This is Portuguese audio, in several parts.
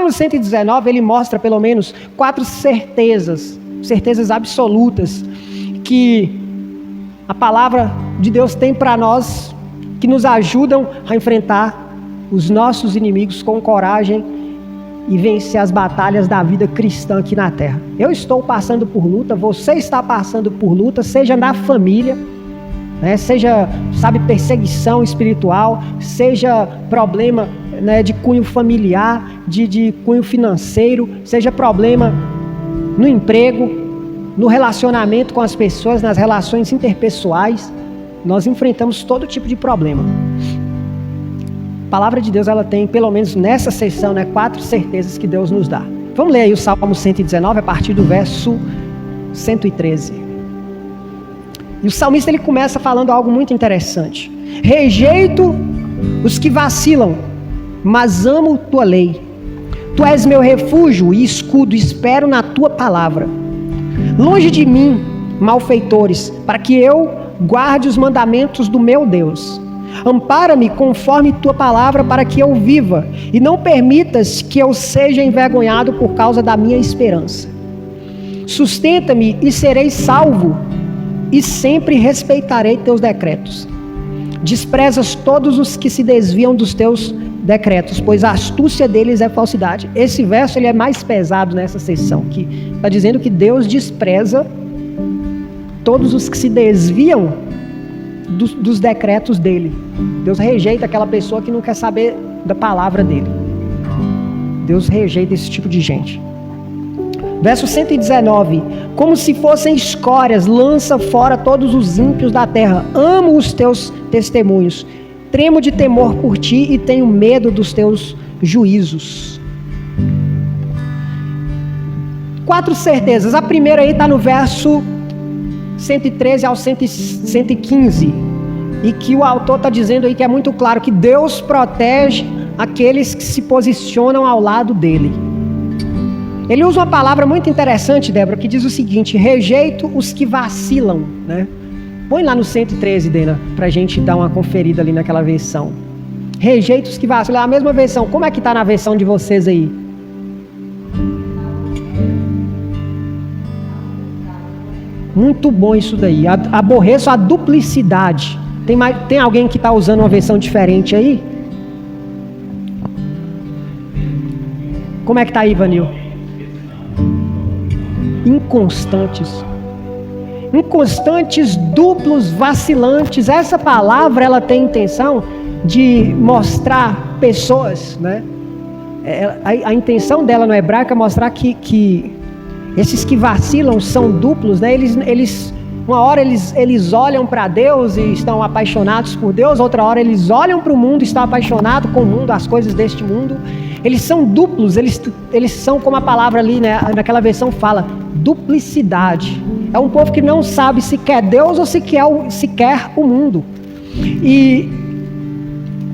Salmo 119, ele mostra pelo menos 4 certezas absolutas, que a palavra de Deus tem para nós, que nos ajudam a enfrentar os nossos inimigos com coragem e vencer as batalhas da vida cristã aqui na terra. Eu estou passando por luta, você está passando por luta, seja na família, né, seja, perseguição espiritual, seja problema, né, de cunho familiar, de cunho financeiro, seja problema no emprego, no relacionamento com as pessoas, nas relações interpessoais. Nós enfrentamos todo tipo de problema. A palavra de Deus, ela tem, pelo menos nessa sessão, 4 certezas que Deus nos dá. Vamos ler aí o Salmo 119, a partir do verso 113. E o salmista, ele começa falando algo muito interessante. Rejeito os que vacilam, mas amo tua lei. Tu és meu refúgio e escudo, espero na tua palavra. Longe de mim, malfeitores, para que eu guarde os mandamentos do meu Deus. Ampara-me conforme tua palavra, para que eu viva, e não permitas que eu seja envergonhado por causa da minha esperança. Sustenta-me e serei salvo, e sempre respeitarei teus decretos. Desprezas todos os que se desviam dos teus decretos, pois a astúcia deles é falsidade. Esse verso, ele é mais pesado nessa seção, que está dizendo que Deus despreza todos os que se desviam dos decretos dele. Deus rejeita aquela pessoa que não quer saber da palavra dele. Deus rejeita esse tipo de gente. Verso 119: como se fossem escórias, lança fora todos os ímpios da terra. Amo os teus testemunhos, tremo de temor por ti e tenho medo dos teus juízos. 4 certezas. A primeira aí está no verso 113 ao 115, e que o autor está dizendo aí que é muito claro que Deus protege aqueles que se posicionam ao lado dele. Ele usa uma palavra muito interessante, Débora, que diz o seguinte: rejeito os que vacilam, né? Põe lá no 113, Dena, para a gente dar uma conferida ali naquela versão. Rejeito os que vacilam, é a mesma versão. Como é que está na versão de vocês aí? Muito bom isso daí. Aborreço a duplicidade. Tem alguém que está usando uma versão diferente aí? Como é que está aí, Vanil? Inconstantes. Inconstantes, duplos, vacilantes. Essa palavra, ela tem intenção de mostrar pessoas, né? A intenção dela no hebraico é mostrar que esses que vacilam são duplos, né? Uma hora eles olham para Deus e estão apaixonados por Deus, outra hora eles olham para o mundo e estão apaixonados com o mundo, as coisas deste mundo. Eles são duplos, eles são, como a palavra ali, né, naquela versão fala, duplicidade. É um povo que não sabe se quer Deus ou se quer o mundo. E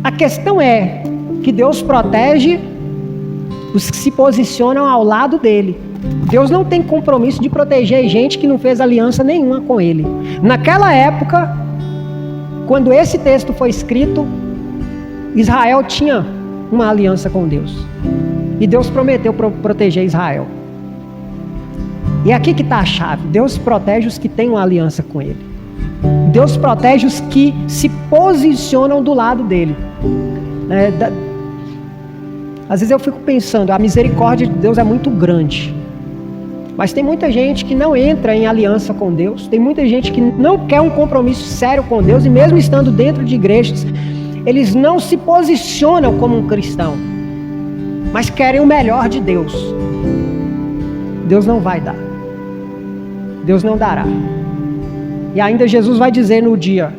a questão é que Deus protege os que se posicionam ao lado dele. Deus não tem compromisso de proteger gente que não fez aliança nenhuma com ele. Naquela época, quando esse texto foi escrito, Israel tinha uma aliança com Deus. E Deus prometeu proteger Israel. E é aqui que está a chave. Deus protege os que têm uma aliança com ele. Deus protege os que se posicionam do lado dele. Às vezes eu fico pensando, a misericórdia de Deus é muito grande. Mas tem muita gente que não entra em aliança com Deus. Tem muita gente que não quer um compromisso sério com Deus. E mesmo estando dentro de igrejas, eles não se posicionam como um cristão, mas querem o melhor de Deus. Deus não vai dar. Deus não dará. E ainda Jesus vai dizer no dia: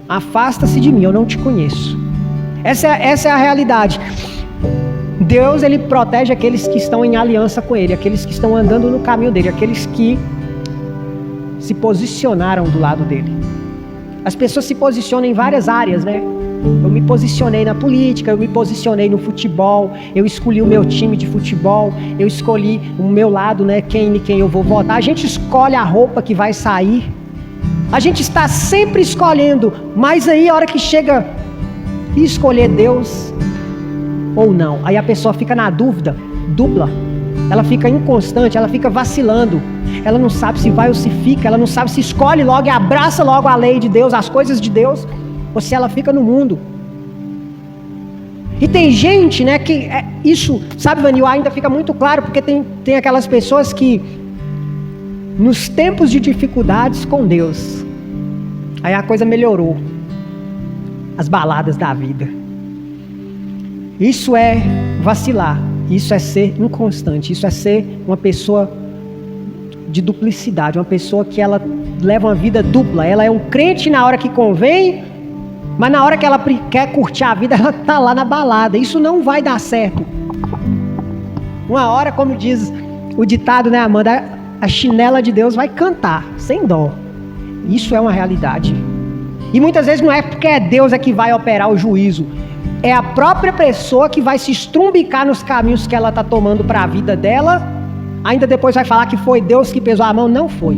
afasta-se de mim, eu não te conheço. Essa é a realidade. Deus, ele protege aqueles que estão em aliança com ele, aqueles que estão andando no caminho dele, aqueles que se posicionaram do lado dele. As pessoas se posicionam em várias áreas, né? Eu me posicionei na política, eu me posicionei no futebol, eu escolhi o meu time de futebol, eu escolhi o meu lado, né? Quem eu vou votar. A gente escolhe a roupa que vai sair. A gente está sempre escolhendo, mas aí a hora que chega e escolher Deus ou não, aí a pessoa fica na dúvida dupla. Ela fica inconstante, ela fica vacilando. Ela não sabe se vai ou se fica, ela não sabe se escolhe logo e abraça logo a lei de Deus, as coisas de Deus, ou se ela fica no mundo. E tem gente, né, que isso, sabe, Vanil, ainda fica muito claro, porque tem aquelas pessoas que, nos tempos de dificuldades com Deus, aí a coisa melhorou. As baladas da vida. Isso é vacilar, isso é ser inconstante, isso é ser uma pessoa de duplicidade, uma pessoa que ela leva uma vida dupla. Ela é um crente na hora que convém, mas na hora que ela quer curtir a vida, ela está lá na balada. Isso não vai dar certo. Uma hora, como diz o ditado, né, Amanda, a chinela de Deus vai cantar, sem dó. Isso é uma realidade. E muitas vezes não é porque é Deus que vai operar o juízo. É a própria pessoa que vai se estrumbicar nos caminhos que ela está tomando para a vida dela. Ainda depois vai falar que foi Deus que pesou a mão. Não foi.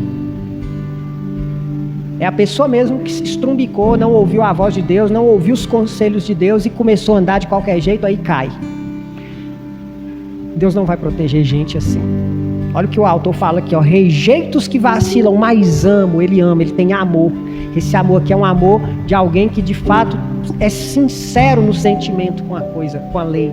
É a pessoa mesmo que se estrumbicou, não ouviu a voz de Deus, não ouviu os conselhos de Deus e começou a andar de qualquer jeito, aí cai. Deus não vai proteger gente assim. Olha o que o autor fala aqui, ó. Rejeita os que vacilam, mas amo. Ele ama, ele tem amor. Esse amor aqui é um amor de alguém que de fato é sincero no sentimento com a coisa, com a lei.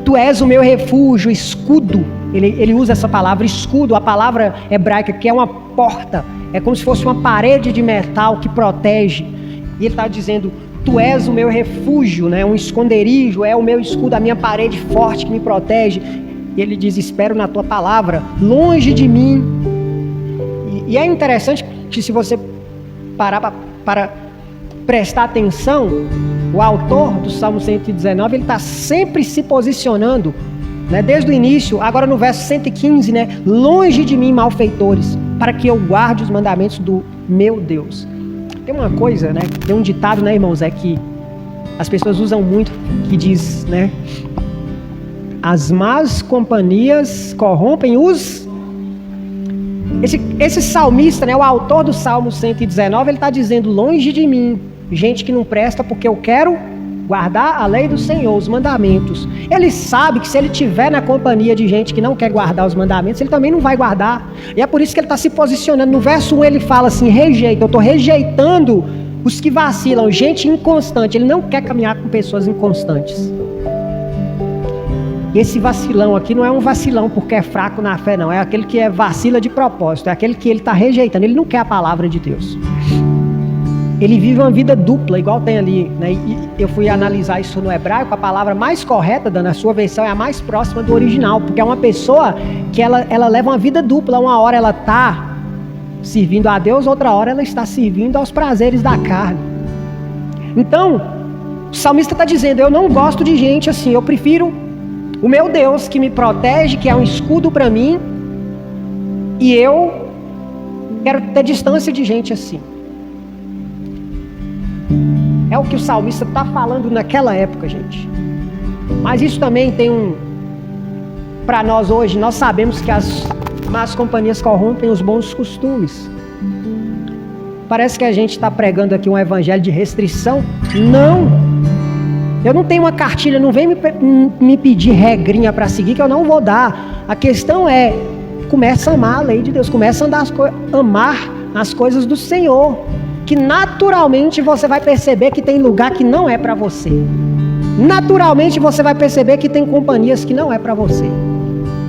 Tu és o meu refúgio, escudo. Ele usa essa palavra escudo, a palavra hebraica que é uma porta. É como se fosse uma parede de metal que protege. E ele está dizendo, tu és o meu refúgio, né? Um esconderijo, é o meu escudo, a minha parede forte que me protege. E ele diz, espero na tua palavra, longe de mim. E é interessante que se você parar para prestar atenção, o autor do Salmo 119, ele está sempre se posicionando, né, desde o início, agora no verso 115, né, longe de mim, malfeitores, para que eu guarde os mandamentos do meu Deus. Tem uma coisa, né, tem um ditado, né, irmãos, é que as pessoas usam muito, que diz, né, as más companhias corrompem os... Esse salmista, né, o autor do Salmo 119, ele está dizendo, longe de mim, gente que não presta, porque eu quero guardar a lei do Senhor, os mandamentos. Ele sabe que se ele estiver na companhia de gente que não quer guardar os mandamentos, ele também não vai guardar. E é por isso que ele está se posicionando. No verso 1 ele fala assim, rejeita, eu estou rejeitando os que vacilam, gente inconstante. Ele não quer caminhar com pessoas inconstantes. E esse vacilão aqui não é um vacilão porque é fraco na fé, não. É aquele que vacila de propósito. É aquele que ele está rejeitando. Ele não quer a palavra de Deus. Ele vive uma vida dupla, igual tem ali, né? E eu fui analisar isso no hebraico. A palavra mais correta, na sua versão, é a mais próxima do original. Porque é uma pessoa que ela leva uma vida dupla. Uma hora ela está servindo a Deus, outra hora ela está servindo aos prazeres da carne. Então, o salmista está dizendo, eu não gosto de gente assim. Eu prefiro o meu Deus que me protege, que é um escudo para mim, e eu quero ter distância de gente assim. É o que o salmista está falando naquela época, gente. Mas isso também tem para nós hoje, nós sabemos que as más companhias corrompem os bons costumes. Parece que a gente está pregando aqui um evangelho de restrição. Não! Eu não tenho uma cartilha, não vem me pedir regrinha para seguir que eu não vou dar. A questão é, começa a amar a lei de Deus, começa a amar as coisas do Senhor, que naturalmente você vai perceber que tem lugar que não é para você. Naturalmente você vai perceber que tem companhias que não é para você.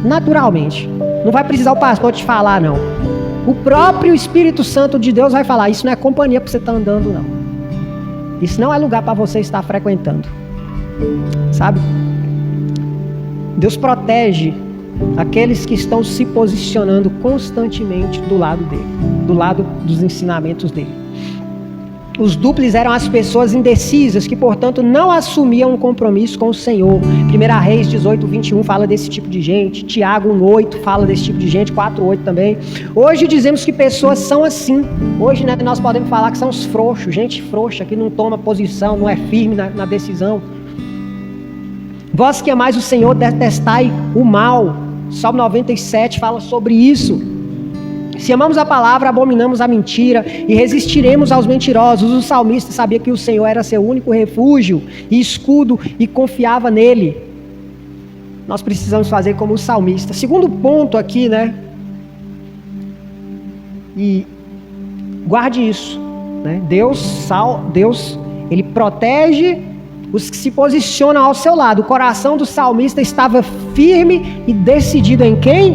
Naturalmente. Não vai precisar o pastor te falar, não. O próprio Espírito Santo de Deus vai falar, isso não é companhia para você estar andando, não. Isso não é lugar para você estar frequentando. Sabe? Deus protege aqueles que estão se posicionando constantemente do lado dele, do lado dos ensinamentos dele. Os dúplicos eram as pessoas indecisas que, portanto, não assumiam um compromisso com o Senhor. 1 Reis 18:21 fala desse tipo de gente. Tiago 1:8 fala desse tipo de gente. 4:8 também. Hoje dizemos que pessoas são assim. Hoje, né, nós podemos falar que são os frouxos, gente frouxa, que não toma posição, não é firme na decisão. Vós que amais o Senhor, detestai o mal. Salmo 97 fala sobre isso. Se amamos a palavra, abominamos a mentira e resistiremos aos mentirosos. O salmista sabia que o Senhor era seu único refúgio e escudo e confiava nele. nós precisamos fazer como o salmista. Segundo ponto aqui, né? E guarde isso, né? Deus, ele protege os que se posicionam ao seu lado. O coração do salmista estava firme e decidido em quem?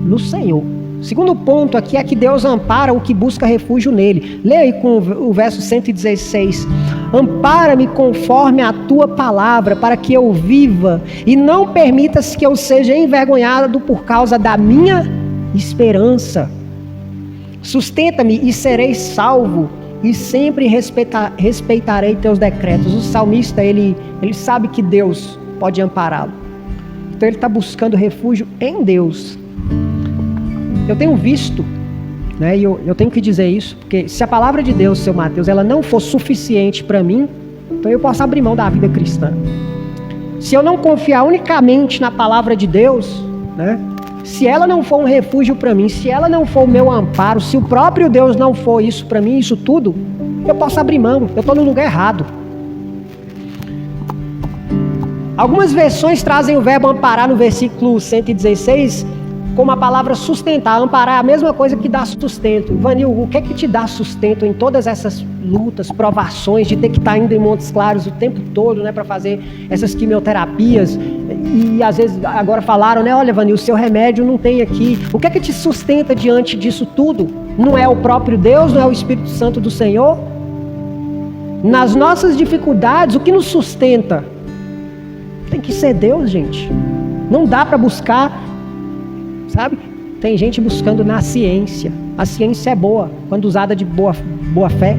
No Senhor. Segundo ponto aqui é que Deus ampara o que busca refúgio nele. Leia aí com o verso 116. Ampara-me conforme a tua palavra, para que eu viva, e não permitas que eu seja envergonhado por causa da minha esperança. Sustenta-me e serei salvo, e sempre respeitarei teus decretos. O salmista, ele sabe que Deus pode ampará-lo. Então ele está buscando refúgio em Deus. Eu tenho visto, né, e eu tenho que dizer isso, porque se a palavra de Deus, seu Mateus, ela não for suficiente para mim, então eu posso abrir mão da vida cristã. Se eu não confiar unicamente na palavra de Deus, né, se ela não for um refúgio para mim, se ela não for o meu amparo, se o próprio Deus não for isso para mim, isso tudo, eu posso abrir mão, eu estou no lugar errado. Algumas versões trazem o verbo amparar no versículo 116 como a palavra sustentar. Amparar é a mesma coisa que dar sustento. Vanil, o que é que te dá sustento em todas essas lutas, provações, de ter que estar indo em Montes Claros o tempo todo, né, para fazer essas quimioterapias? E às vezes agora falaram, né, olha, Vanil, o seu remédio não tem aqui. O que é que te sustenta diante disso tudo? Não é o próprio Deus, não é o Espírito Santo do Senhor? Nas nossas dificuldades, o que nos sustenta? Tem que ser Deus, gente. Não dá para buscar, sabe? Tem gente buscando na ciência. A ciência é boa, quando usada de boa fé.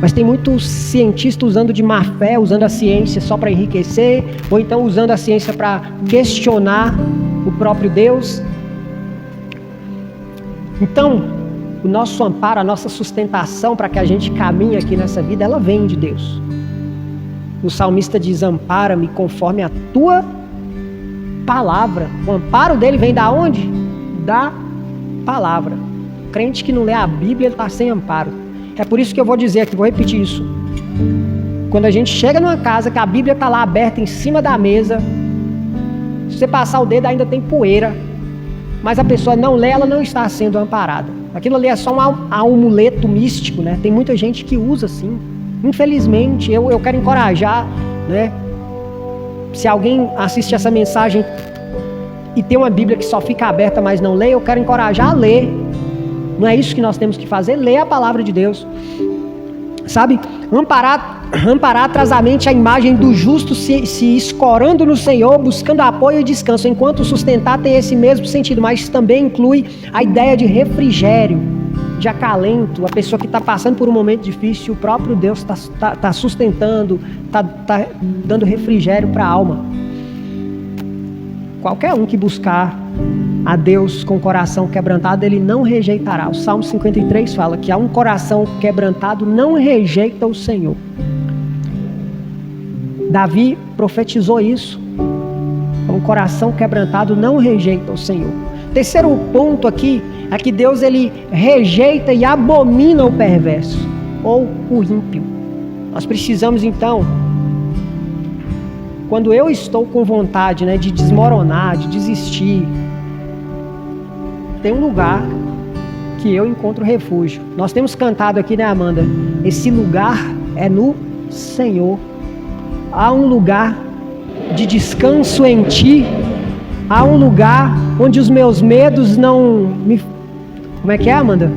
Mas tem muitos cientistas usando de má fé, usando a ciência só para enriquecer, ou então usando a ciência para questionar o próprio Deus. Então, o nosso amparo, a nossa sustentação para que a gente caminhe aqui nessa vida, ela vem de Deus. O salmista diz: ampara-me conforme a tua palavra. O amparo dele vem da onde? Da palavra. O crente que não lê a Bíblia, ele está sem amparo. É por isso que eu vou dizer aqui, vou repetir isso. Quando a gente chega numa casa que a Bíblia está lá aberta em cima da mesa, se você passar o dedo ainda tem poeira, mas a pessoa não lê, ela não está sendo amparada. Aquilo ali é só um amuleto místico, né? Tem muita gente que usa assim. Infelizmente, eu quero encorajar, né? Se alguém assiste essa mensagem e tem uma Bíblia que só fica aberta, mas não lê, eu quero encorajar a ler. Não é isso que nós temos que fazer? Ler a palavra de Deus. Sabe? Amparar traz à mente a imagem do justo se escorando no Senhor, buscando apoio e descanso, enquanto sustentar tem esse mesmo sentido, mas também inclui a ideia de refrigério, de acalento. A pessoa que está passando por um momento difícil, o próprio Deus está sustentando, está dando refrigério para a alma. Qualquer um que buscar a Deus com o coração quebrantado, ele não rejeitará. O Salmo 53 fala que há um coração quebrantado não rejeita o Senhor. Davi profetizou isso. Um coração quebrantado não rejeita o Senhor. Terceiro ponto aqui é que Deus, ele rejeita e abomina o perverso ou o ímpio. Nós precisamos então, quando eu estou com vontade, né, de desmoronar, de desistir, tem um lugar que eu encontro refúgio. Nós temos cantado aqui, né, Amanda? Esse lugar é no Senhor. Há um lugar de descanso em Ti. Há um lugar onde os meus medos não me... Como é que é, Amanda?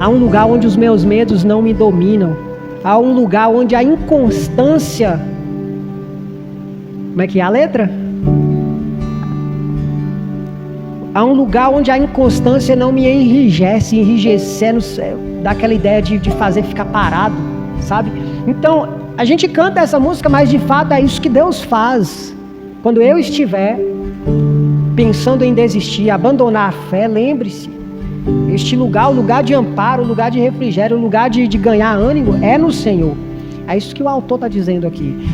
Há um lugar onde os meus medos não me dominam. Há um lugar onde a inconstância... Como é que é a letra? Há um lugar onde a inconstância não me enrijecendo, dá aquela ideia de fazer ficar parado, sabe? Então, a gente canta essa música, mas de fato é isso que Deus faz. Quando eu estiver pensando em desistir, abandonar a fé, lembre-se, este lugar, o lugar de amparo, o lugar de refrigério, o lugar de ganhar ânimo, é no Senhor. É isso que o autor está dizendo aqui.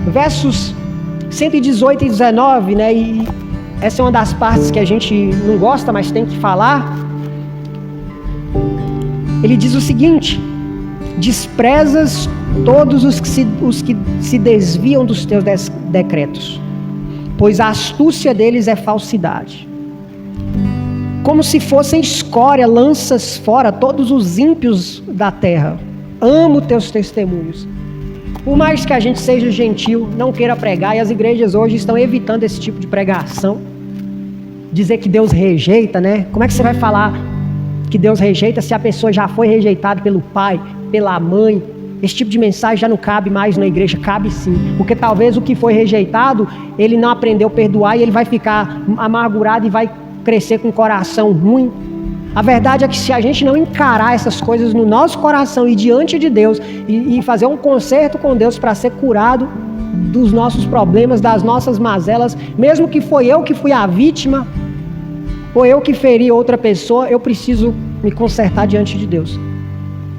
Versos 118 e 19, né? E essa é uma das partes que a gente não gosta, mas tem que falar. Ele diz o seguinte: desprezas todos os que se desviam dos teus decretos, pois a astúcia deles é falsidade. Como se fossem escória, lanças fora todos os ímpios da terra. Amo teus testemunhos. Por mais que a gente seja gentil, não queira pregar, e as igrejas hoje estão evitando esse tipo de pregação, dizer que Deus rejeita, né? Como é que você vai falar que Deus rejeita se a pessoa já foi rejeitada pelo pai, pela mãe? Esse tipo de mensagem já não cabe mais na igreja. Cabe sim, porque talvez o que foi rejeitado, ele não aprendeu a perdoar e ele vai ficar amargurado e vai crescer com o coração ruim. A verdade é que se a gente não encarar essas coisas no nosso coração e diante de Deus e fazer um concerto com Deus para ser curado dos nossos problemas, das nossas mazelas, mesmo que foi eu que fui a vítima ou eu que feri outra pessoa, eu preciso me consertar diante de Deus,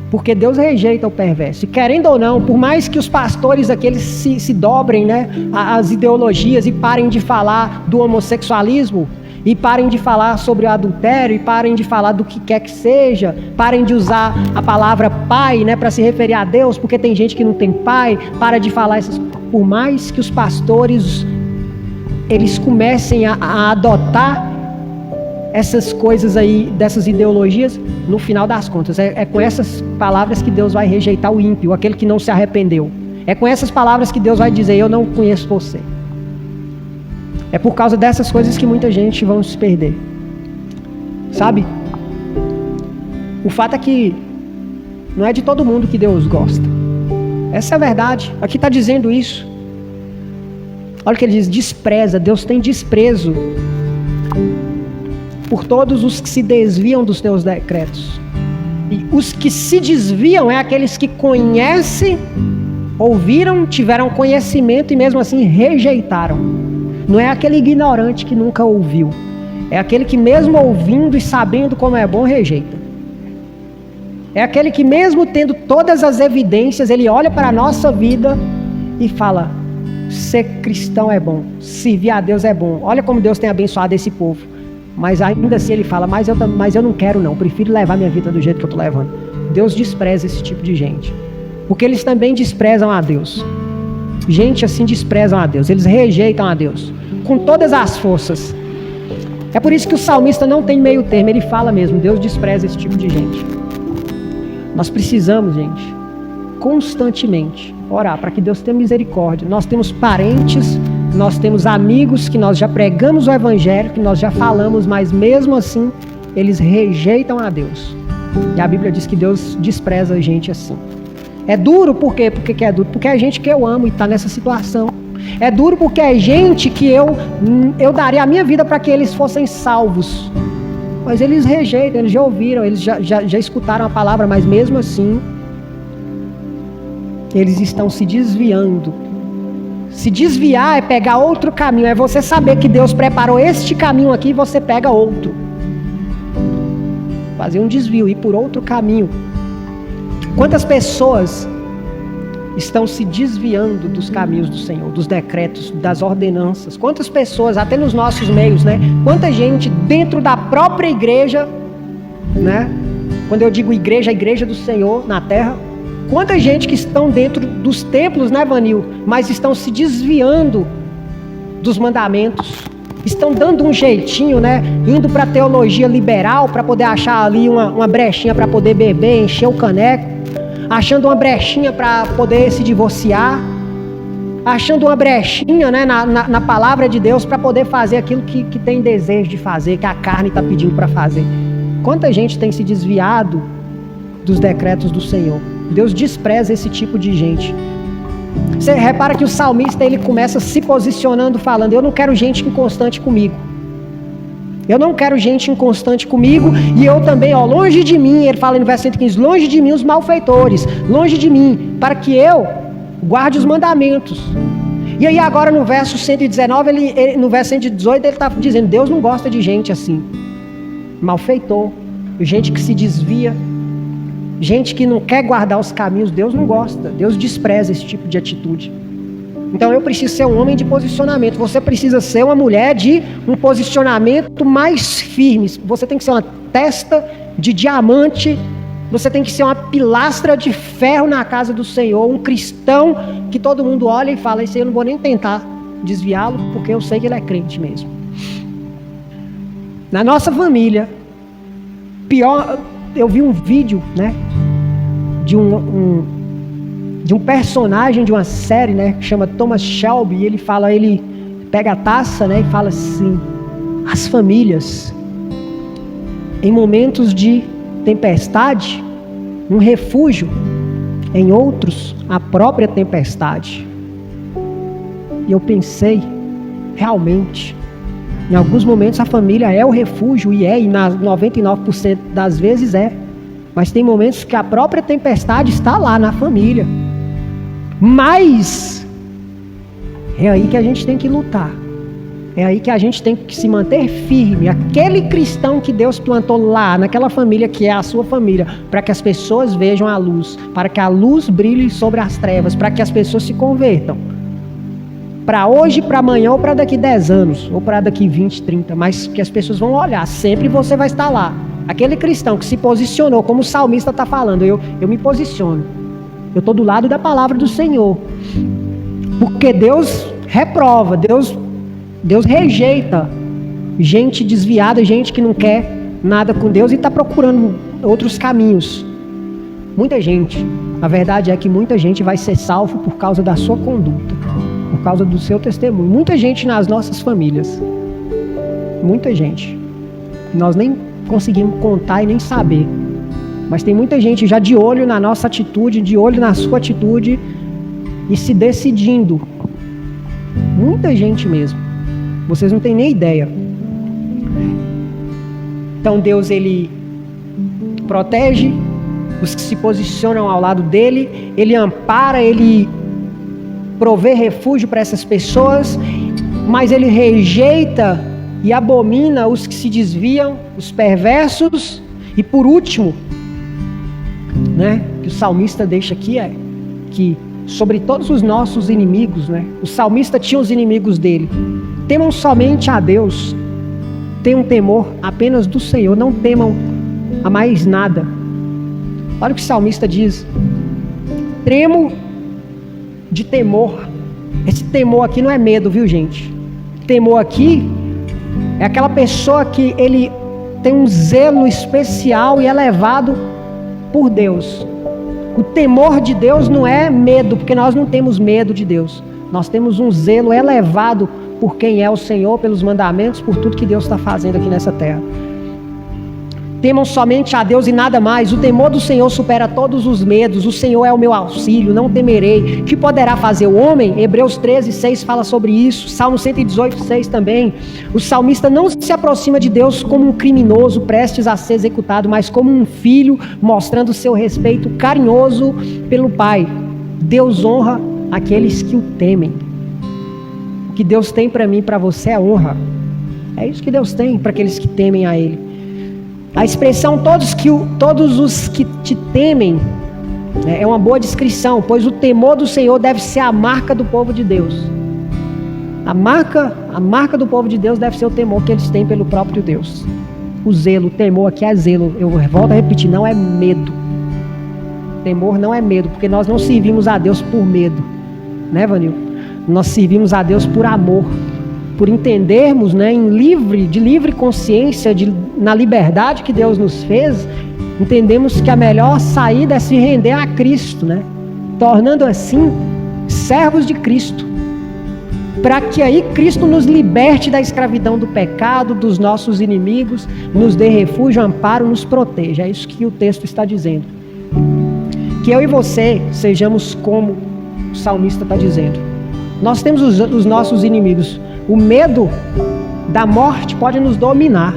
porque Deus rejeita o perverso. E querendo ou não, por mais que os pastores aqui eles se dobrem, né, as ideologias e parem de falar do homossexualismo, e parem de falar sobre o adultério, e parem de falar do que quer que seja, parem de usar a palavra pai, né, para se referir a Deus, porque tem gente que não tem pai, para de falar essas. Por mais que os pastores eles comecem a adotar essas coisas aí, dessas ideologias, no final das contas, é com essas palavras que Deus vai rejeitar o ímpio, aquele que não se arrependeu. É com essas palavras que Deus vai dizer: eu não conheço você. É por causa dessas coisas que muita gente vai se perder. Sabe? O fato é que não é de todo mundo que Deus gosta. Essa é a verdade. Aqui está dizendo isso. Olha o que ele diz: despreza. Deus tem desprezo por todos os que se desviam dos teus decretos. E os que se desviam é aqueles que conhecem, ouviram, tiveram conhecimento e mesmo assim rejeitaram. Não é aquele ignorante que nunca ouviu. É aquele que mesmo ouvindo e sabendo como é bom, rejeita. É aquele que mesmo tendo todas as evidências, ele olha para a nossa vida e fala: ser cristão é bom, servir a Deus é bom. Olha como Deus tem abençoado esse povo. Mas ainda assim ele fala: mas eu não quero não, prefiro levar minha vida do jeito que eu estou levando. Deus despreza esse tipo de gente, porque eles também desprezam a Deus. Gente assim desprezam a Deus, eles rejeitam a Deus com todas as forças. É por isso que o salmista não tem meio termo, ele fala mesmo: Deus despreza esse tipo de gente. Nós precisamos, gente, constantemente orar para que Deus tenha misericórdia. Nós temos parentes, nós temos amigos que nós já pregamos o evangelho, que nós já falamos, mas mesmo assim eles rejeitam a Deus. E a Bíblia diz que Deus despreza a gente assim. É duro por quê? Por que é duro? Porque é gente que eu amo e está nessa situação. É duro porque é gente que eu daria a minha vida para que eles fossem salvos. Mas eles rejeitam, eles já ouviram, eles já escutaram a palavra, mas mesmo assim, eles estão se desviando. Se desviar é pegar outro caminho, é você saber que Deus preparou este caminho aqui e você pega outro. Fazer um desvio, ir por outro caminho. Quantas pessoas estão se desviando dos caminhos do Senhor, dos decretos, das ordenanças? Quantas pessoas, até nos nossos meios, né? Quanta gente dentro da própria igreja, né? Quando eu digo igreja, a igreja do Senhor na terra. Quanta gente que estão dentro dos templos, né, Vanil? Mas estão se desviando dos mandamentos. Estão dando um jeitinho, né? Indo para a teologia liberal para poder achar ali uma brechinha para poder beber, encher o caneco. Achando uma brechinha para poder se divorciar, achando uma brechinha, né, na palavra de Deus para poder fazer aquilo que tem desejo de fazer, que a carne está pedindo para fazer. Quanta gente tem se desviado dos decretos do Senhor? Deus despreza esse tipo de gente. Você repara que o salmista ele começa se posicionando, falando: eu não quero gente inconstante comigo. Eu não quero gente inconstante comigo, e eu também, longe de mim, ele fala no verso 115, longe de mim os malfeitores, longe de mim, para que eu guarde os mandamentos. E aí agora no verso 119, no verso 118, ele está dizendo: Deus não gosta de gente assim, malfeitor, gente que se desvia, gente que não quer guardar os caminhos. Deus não gosta, Deus despreza esse tipo de atitude. Então eu preciso ser um homem de posicionamento. Você precisa ser uma mulher de um posicionamento mais firme. Você tem que ser uma testa de diamante Você tem que ser uma pilastra de ferro na casa do Senhor, um cristão que todo mundo olha e fala, esse aí eu não vou nem tentar desviá-lo, porque eu sei que ele é crente mesmo. Na nossa família, pior, eu vi um vídeo, né, de um personagem de uma série, né, que chama Thomas Shelby, e ele pega a taça, né, e fala assim, as famílias, em momentos de tempestade, um refúgio, em outros, a própria tempestade. E eu pensei, realmente, em alguns momentos a família é o refúgio, e nas 99% das vezes é. Mas tem momentos que a própria tempestade está lá na família. Mas é aí que a gente tem que lutar. É aí que a gente tem que se manter firme. Aquele cristão que Deus plantou lá, naquela família que é a sua família, para que as pessoas vejam a luz, para que a luz brilhe sobre as trevas, para que as pessoas se convertam. Para hoje, para amanhã, ou para daqui 10 anos, ou para daqui 20, 30, mas que as pessoas vão olhar, sempre você vai estar lá. Aquele cristão que se posicionou, como o salmista está falando, eu me posiciono. Eu estou do lado da palavra do Senhor. Porque Deus reprova, Deus rejeita gente desviada, gente que não quer nada com Deus e está procurando outros caminhos. Muita gente, a verdade é que muita gente vai ser salvo por causa da sua conduta, por causa do seu testemunho. Muita gente nas nossas famílias, muita gente, nós nem conseguimos contar e nem saber, mas tem muita gente já de olho na nossa atitude, de olho na sua atitude e se decidindo. Muita gente mesmo, vocês não têm nem ideia. Então Deus, ele protege os que se posicionam ao lado dele, ele ampara, ele provê refúgio para essas pessoas, mas ele rejeita e abomina os que se desviam, os perversos. E por último, né, que o salmista deixa aqui é que sobre todos os nossos inimigos, né, o salmista tinha os inimigos dele. Temam somente a Deus, tenham temor apenas do Senhor, não temam a mais nada. Olha o que o salmista diz: tremo de temor. Esse temor aqui não é medo, viu, gente? Temor aqui é aquela pessoa que ele tem um zelo especial e é levado por Deus. O temor de Deus não é medo, porque nós não temos medo de Deus. Nós temos um zelo elevado por quem é o Senhor, pelos mandamentos, por tudo que Deus está fazendo aqui nessa terra. Temam somente a Deus e nada mais. O temor do Senhor supera todos os medos. O Senhor é o meu auxílio, não temerei. Que poderá fazer o homem? Hebreus 13:6 fala sobre isso. Salmo 118:6 também. O salmista não se aproxima de Deus como um criminoso prestes a ser executado, mas como um filho, mostrando seu respeito carinhoso pelo Pai. Deus honra aqueles que o temem. O que Deus tem para mim e para você é honra. É isso que Deus tem para aqueles que temem a Ele. A expressão todos os que te temem é uma boa descrição, pois o temor do Senhor deve ser a marca do povo de Deus. A marca do povo de Deus deve ser o temor que eles têm pelo próprio Deus. O zelo, o temor aqui é zelo. Eu volto a repetir, não é medo. Temor não é medo, porque nós não servimos a Deus por medo, né, Vanil? Nós servimos a Deus por amor, por entendermos, né, de livre consciência, na liberdade que Deus nos fez, entendemos que a melhor saída é se render a Cristo, né? Tornando assim servos de Cristo, para que aí Cristo nos liberte da escravidão do pecado, dos nossos inimigos, nos dê refúgio, amparo, nos proteja. É isso que o texto está dizendo. Que eu e você sejamos como o salmista está dizendo. Nós temos os nossos inimigos. O medo da morte pode nos dominar.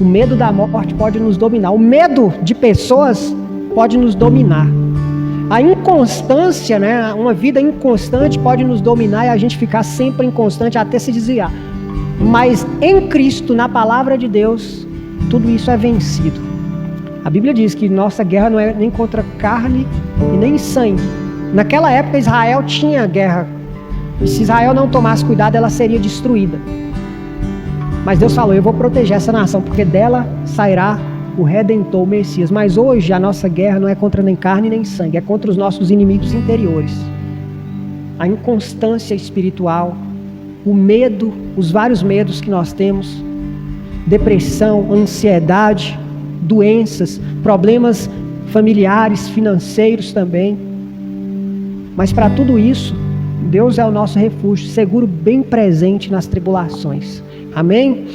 O medo da morte pode nos dominar. O medo de pessoas pode nos dominar. A inconstância, né? Uma vida inconstante pode nos dominar e a gente ficar sempre inconstante até se desviar. Mas em Cristo, na palavra de Deus, tudo isso é vencido. A Bíblia diz que nossa guerra não é nem contra carne e nem sangue. Naquela época Israel tinha guerra. E se Israel não tomasse cuidado, ela seria destruída. Mas Deus falou: eu vou proteger essa nação, porque dela sairá o Redentor, o Messias. Mas hoje a nossa guerra não é contra nem carne nem sangue, é contra os nossos inimigos interiores. A inconstância espiritual, o medo, os vários medos que nós temos, depressão, ansiedade, doenças, problemas familiares, financeiros também. Mas para tudo isso, Deus é o nosso refúgio, seguro, bem presente nas tribulações. Amém?